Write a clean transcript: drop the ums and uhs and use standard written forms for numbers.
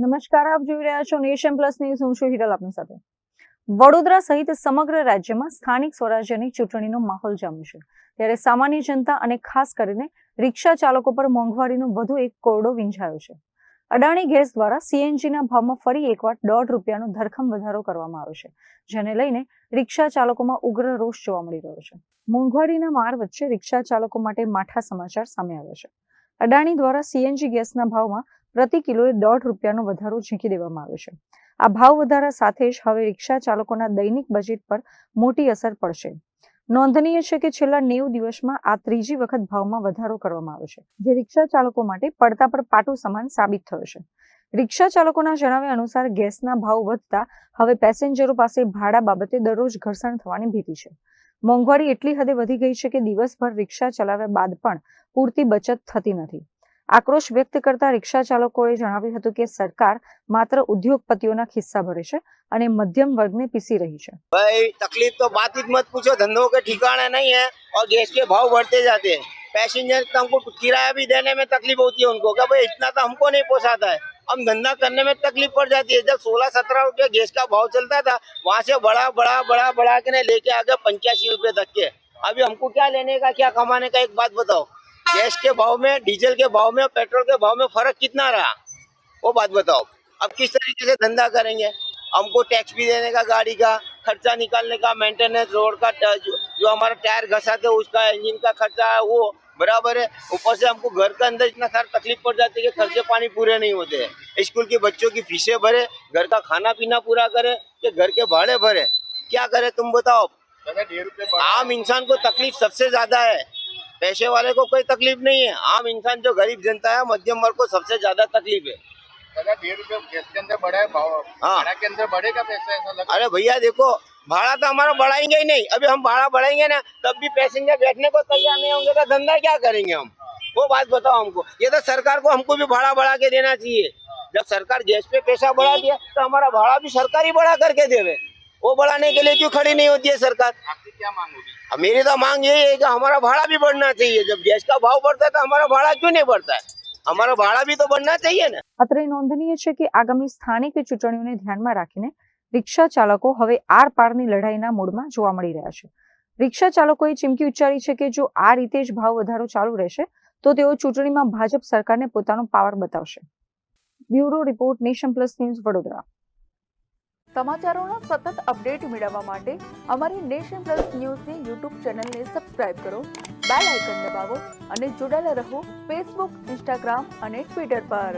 નમસ્કાર, આપ જોઈ રહ્યા છો નેશન પ્લસ ન્યૂઝ. હું છું હિરલ આપની સાથે. વડોદરા સહિત સમગ્ર રાજ્યમાં સ્થાનિક સ્વરાજ્યની ચૂંટણીનો માહોલ જામ્યો છે. ત્યારે સામાન્ય જનતા અને ખાસ કરીને રિક્ષા ચાલકો પર મોંઘવારીનો વધુ એક કોરડો વીંઝાયો છે. અડાણી ગેસ દ્વારા સીએનજીના ભાવમાં ફરી એકવાર ₹1.5નો ધરખમ વધારો કરવામાં આવ્યો છે, જેને લઈને રિક્ષા ચાલકોમાં ઉગ્ર રોષ જોવા મળી રહ્યો છે. મોંઘવારીના માર વચ્ચે રિક્ષા ચાલકો માટે માઠા સમાચાર સામે આવ્યા છે. અડાણી દ્વારા સીએનજી ગેસના ભાવમાં પ્રતિ કિલોએ ₹1.5નો વધારો ઝીંકી દેવામાં આવ્યો છે. આ ભાવ વધારા સાથે જ હવે રિક્ષા ચાલકોના દૈનિક બજેટ પર મોટી અસર પડશે. નોંધનીય છે કે છેલ્લા 90 દિવસમાં આ ત્રીજી વખત ભાવમાં વધારો કરવામાં આવ્યો છે, જે રિક્ષા ચાલકો માટે પડતા પર પાટું સમાન સાબિત થયો છે. રિક્ષા ચાલકોના જણાવ્યા અનુસાર ગેસના ભાવ વધતા હવે પેસેન્જરો પાસે ભાડા બાબતે દરરોજ ઘર્ષણ થવાની ભીતિ છે. મોંઘવારી એટલી હદે વધી ગઈ છે કે દિવસભર રિક્ષા ચલાવ્યા બાદ પણ પૂરતી બચત થતી નથી. આક્રોશ વ્યક્ત કરતા રિક્ષા ચાલકોએ જણાવ્યું હતું કે સરકાર માત્ર ઉદ્યોગપતિઓના ખિસ્સા ભરે છે અને મધ્યમ વર્ગને પીસી રહી છે. भाई तकलीफ तो बात ही मत पूछो, धंधों के ठिकाने नहीं है और गैस के भाव बढ़ते जाते हैं। पैसेंजर तो हमको किराया भी देने में तकलीफ होती है उनको, कि भाई इतना तो हमको नहीं पोसाता है, हम धंधा करने में तकलीफ पड़ जाती है। जब 16-17 रुपये गैस का भाव चलता था, वहाँ से बढ़ा के लेके आ गए 85 रुपये तक के। अभी हमको क्या लेने का, क्या कमाने का, एक बात बताओ। गैस के भाव में, डीजल के भाव में, पेट्रोल के भाव में फर्क कितना रहा, वो बात बताओ। अब किस तरीके से धंधा करेंगे? हमको टैक्स भी देने का, गाड़ी का खर्चा निकालने का, मेंटेनेंस, रोड का जो हमारा टायर घसाते हैं उसका, इंजन का खर्चा है वो बराबर है। ऊपर से हमको घर के अंदर इतना सारा तकलीफ पड़ जाती है कि खर्चे पानी पूरे नहीं होते हैं। स्कूल के बच्चों की फीसें भरे, घर का खाना पीना पूरा करे, कि घर के भाड़े भरे, क्या करे तुम बताओ। आम इंसान को तकलीफ सबसे ज्यादा है, पैसे वाले को कोई तकलीफ नहीं है। आम इंसान जो गरीब जनता है, मध्यम वर्ग को सबसे ज्यादा तकलीफ है। ₹1.5 गैस के अंदर बढ़ा है भाव, भाड़ा के अंदर बढ़ेगा पैसा, ऐसा लगा? अरे भैया देखो, भाड़ा तो हमारा बढ़ाएंगे ही नहीं। अभी हम भाड़ा बढ़ाएंगे ना, तब भी पैसेंजर बैठने को तैयार नहीं होंगे, तो धंधा क्या करेंगे हम? वो बात बताओ हमको। ये तो सरकार को हमको भी भाड़ा बढ़ा के देना चाहिए। जब सरकार गैस पे पैसा बढ़ा दिया, तो हमारा भाड़ा भी सरकार ही बढ़ा करके देवे। वो बढ़ाने के लिए क्यों खड़ी नहीं होती है सरकार? आपकी क्या मांग होगी? अब मेरी तो मांग यही है कि हमारा भाड़ा भी बढ़ना चाहिए। जब गैस का भाव बढ़ता है तो हमारा भाड़ा क्यों नहीं बढ़ता है? हमारा भाड़ा भी तो बढ़ना चाहिए ना। અત્રે નોંધનીય છે કે આગામી સ્થાનિક ચૂંટણીઓને ધ્યાનમાં રાખીને રિક્ષા ચાલકો હવે આર પારની લડાઈના મૂડમાં જોવા મળી રહ્યા છે. રિક્ષા ચાલકોએ ચીમકી ઉચ્ચારી છે કે જો આ રીતે જ ભાવ વધારો ચાલુ રહેશે તો તેઓ ચૂંટણીમાં ભાજપ સરકારને પોતાનો પાવર બતાવશે. Bureau report, nation plus news, Vadodara. સમાચારોના સતત અપડેટ મેળવવા માટે અમારી નેશન પ્લસ ન્યૂઝની યુટ્યુબ ચેનલને સબસ્ક્રાઇબ કરો, બેલ આઇકન દબાવો અને જોડાયેલા રહો ફેસબુક, ઇન્સ્ટાગ્રામ અને ટ્વિટર પર.